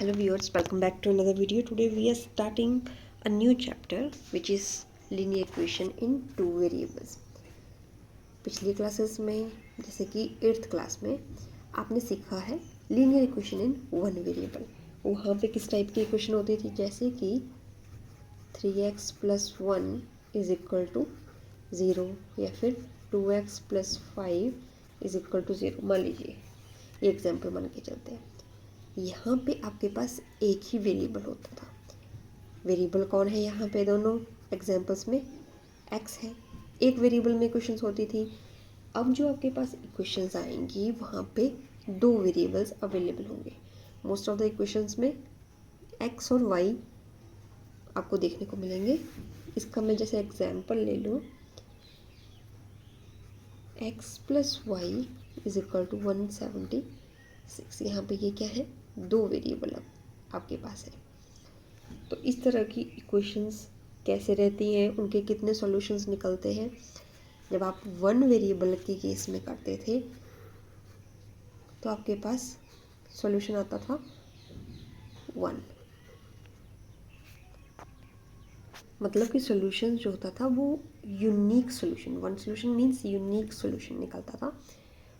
Hello viewers, welcome back to another video. Today we are starting a new chapter which is linear equation in two variables. पिछली classes में जैसे कि 8th class में आपने सीखा है linear equation in one variable. वहाँ पे किस टाइप की इक्वेशन होती थी, जैसे कि 3x + 1 इज इक्वल टू 0 या फिर 2x + 5 इज इक्वल टू 0. मान लीजिए ये एग्जाम्पल मान के चलते हैं. यहाँ पे आपके पास एक ही वेरिएबल होता था. वेरिएबल कौन है यहाँ पे? दोनों एग्जाम्पल्स में x है. एक वेरिएबल में इक्वेशंस होती थी. अब जो आपके पास इक्वेशंस आएंगी वहाँ पे दो वेरिएबल्स अवेलेबल होंगे. मोस्ट ऑफ द इक्वेशंस में x और y आपको देखने को मिलेंगे. इसका मैं जैसे एग्जाम्पल ले लूँ, x + y is equal to 176. यहाँ पे ये क्या है? दो वेरिएबल अब आपके पास है. तो इस तरह की इक्वेशंस कैसे रहती हैं, उनके कितने सॉल्यूशंस निकलते हैं. जब आप वन वेरिएबल के केस में करते थे तो आपके पास सॉल्यूशन आता था 1. मतलब कि सॉल्यूशन जो होता था वो unique solution, one solution means unique solution निकलता था.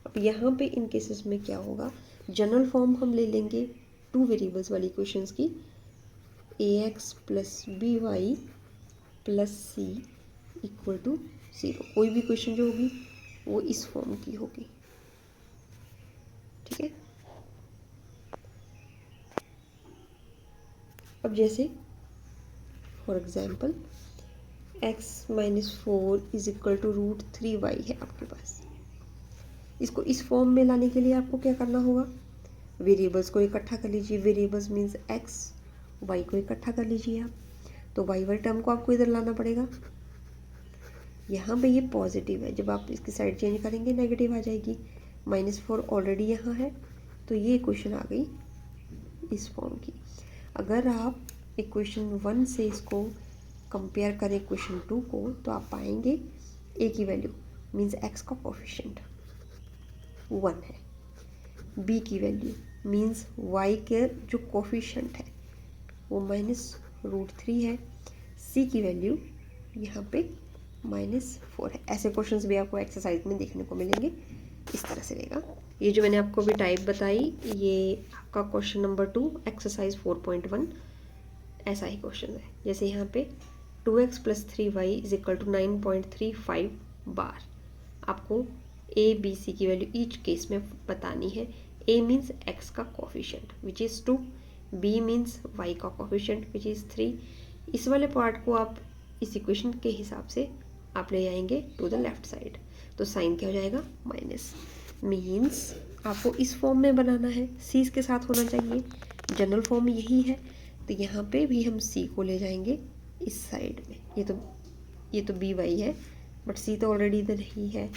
अब यहाँ पे इन केसेस में क्या होगा, जनरल फॉर्म हम ले लेंगे टू वेरिएबल्स वाली इक्वेशंस की. ax + by + c equal to 0. कोई भी इक्वेशन जो होगी वो इस फॉर्म की होगी. ठीक है. अब जैसे for example x - 4 is equal to √3y है आपके पास. इसको इस फॉर्म में लाने के लिए आपको क्या करना होगा, वेरिएबल्स को इकट्ठा कर लीजिए. वेरिएबल्स मीन्स x, y को इकट्ठा कर लीजिए आप. तो y वाले टर्म को आपको इधर लाना पड़ेगा. यहाँ पे ये पॉजिटिव है, जब आप इसकी साइड चेंज करेंगे नेगेटिव आ जाएगी. -4 ऑलरेडी यहाँ है तो ये इक्वेशन आ गई इस फॉर्म की. अगर आप इक्वेशन 1 से इसको कंपेयर करें इक्वेशन 2 को तो आप पाएंगे a की वैल्यू मीन्स x का कोफिशिएंट 1 है. b की वैल्यू मीन्स y के जो कोफिशिएंट है वो -√3 है. c की वैल्यू यहाँ पे -4 है. ऐसे क्वेश्चंस भी आपको एक्सरसाइज में देखने को मिलेंगे. इस तरह से रहेगा. ये जो मैंने आपको भी टाइप बताई ये आपका क्वेश्चन नंबर 2 एक्सरसाइज 4.1 ऐसा ही क्वेश्चन है. जैसे यहाँ पे 2x + 3y is equal to 9.35 बार. आपको a b c की वैल्यू ईच केस में बतानी है. a मीन्स x का coefficient which is 2, b means y का कोफिशिएंट विच इज़ 3. इस वाले पार्ट को आप इस इक्वेशन के हिसाब से आप ले आएंगे टू द लेफ्ट साइड. तो साइन क्या हो जाएगा? माइनस. मीन्स आपको इस फॉर्म में बनाना है. c इसके साथ होना चाहिए. जनरल फॉर्म यही है. तो यहाँ पे भी हम c को ले जाएंगे इस साइड में. ये तो by है बट c तो ऑलरेडी इधर ही है.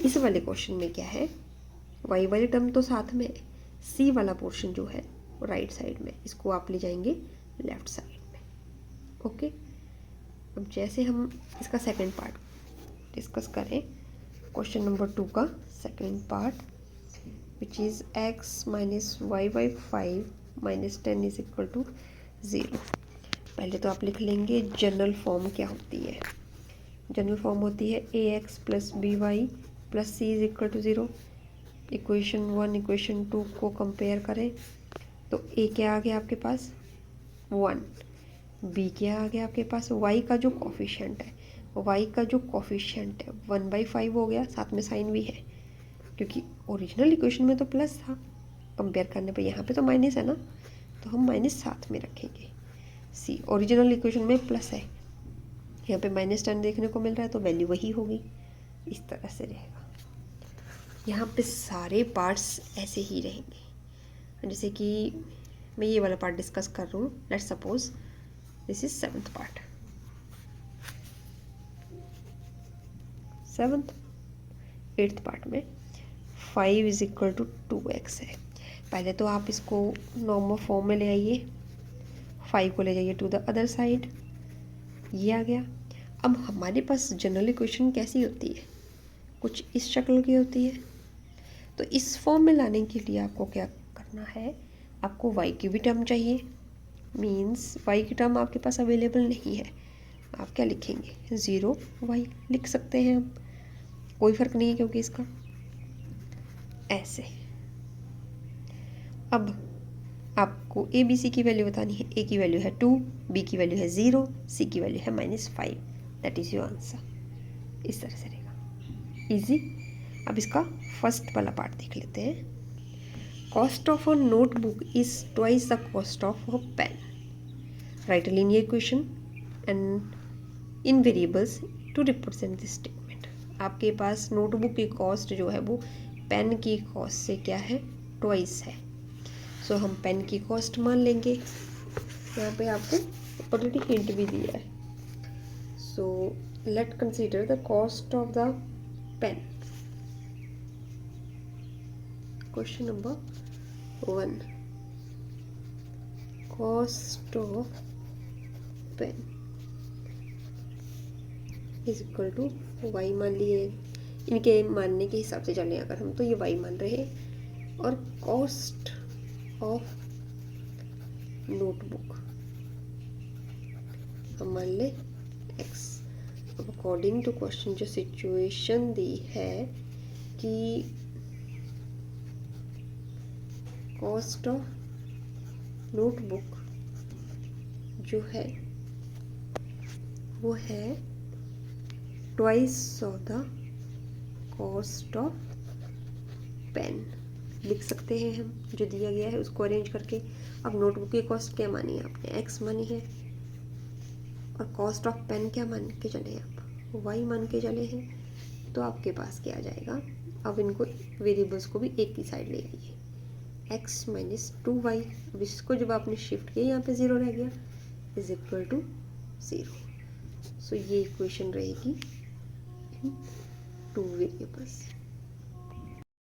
इस वाले क्वेश्चन में क्या है, y वाले टर्म तो साथ में है, c वाला पोर्शन जो है राइट साइड में, इसको आप ले जाएंगे लेफ्ट साइड में. ओके. अब जैसे हम इसका सेकंड पार्ट डिस्कस करें, क्वेश्चन नंबर 2 का second part which is x - y/5 - 10 is equal to 0. पहले तो आप लिख लेंगे जनरल फॉर्म क्या होती है. जनरल फॉर्म होती है ax + by + c is equal to 0. Equation 1 equation 2 को कंपेयर करें तो a क्या आ गया आपके पास? 1. b क्या आ गया आपके पास? y का जो कोफिशिएंट है 1/5 हो गया. साथ में साइन भी है क्योंकि ओरिजिनल इक्वेशन में तो प्लस था. कंपेयर करने पे यहाँ पे तो माइनस है ना, तो हम माइनस साथ में रखेंगे. c ओरिजिनल इक्वेशन में प्लस है, यहाँ पे -10 देखने को मिल रहा है तो वैल्यू वही होगी. इस तरह से रहेगा. यहाँ पे सारे पार्ट्स ऐसे ही रहेंगे. जैसे कि मैं ये वाला पार्ट डिस्कस कर रहा हूँ. Let's suppose this is 7th part. 8th part में 5 इज इक्वल टू 2x है. पहले तो आप इसको नॉर्मल फॉर्म में ले आइए. 5 को ले जाइए टू द अदर साइड. ये आ गया. अब हमारे पास जनरल इक्वेशन कैसी होती है? कुछ इस शक्ल की होती है. तो इस फॉर्म में लाने के लिए आपको क्या करना है, आपको y की भी टर्म चाहिए, मीन्स y की टर्म आपके पास अवेलेबल नहीं है। आप क्या लिखेंगे, 0y लिख सकते हैं हम, कोई फ़र्क नहीं है क्योंकि इसका ऐसे। अब आपको ए बी सी की वैल्यू बतानी है। ए की वैल्यू है 2, बी की वैल्यू है 0, सी की वैल्यू है -5। That is your answer. इस तरह से रहेगा, इजी। अब इसका फर्स्ट वाला पार्ट देख लेते हैं। Cost of a notebook is twice the cost of a pen. Write a linear equation and in variables to represent this statement. आपके पास नोटबुक की कॉस्ट जो है वो पेन की कॉस्ट से क्या है, ट्वाइस है। सो हम पेन की कॉस्ट मान लेंगे। यहाँ पे आपको ऑलरेडी हिंट भी दिया है। So let consider the cost of the pen. Question number 1, cost of pen is equal to y मान लिए। इनके मानने के हिसाब से चलें अगर हम, तो ये वाई मान रहे हैं, और कॉस्ट ऑफ नोटबुक हम मान ले x। अब अकॉर्डिंग टू क्वेश्चन जो सिचुएशन दी है कि कॉस्ट ऑफ नोटबुक जो है वो है twice of the cost of pen, लिख सकते हैं हम। जो दिया गया है उसको अरेंज करके। अब नोटबुक की कॉस्ट क्या मानी है आपने, x मानी है, और कॉस्ट ऑफ पेन क्या मान के चले हैं आप, y मान के चले हैं। तो आपके पास क्या आ जाएगा, अब इनको वेरिएबल्स को भी एक ही साइड ले आइए, x माइनस 2y। अब इसको जब आपने शिफ्ट किया यहाँ पे 0 रह गया, इज इक्वल टू 0। सो ये इक्वेशन रहेगी इन 2 वेरिएबल्स।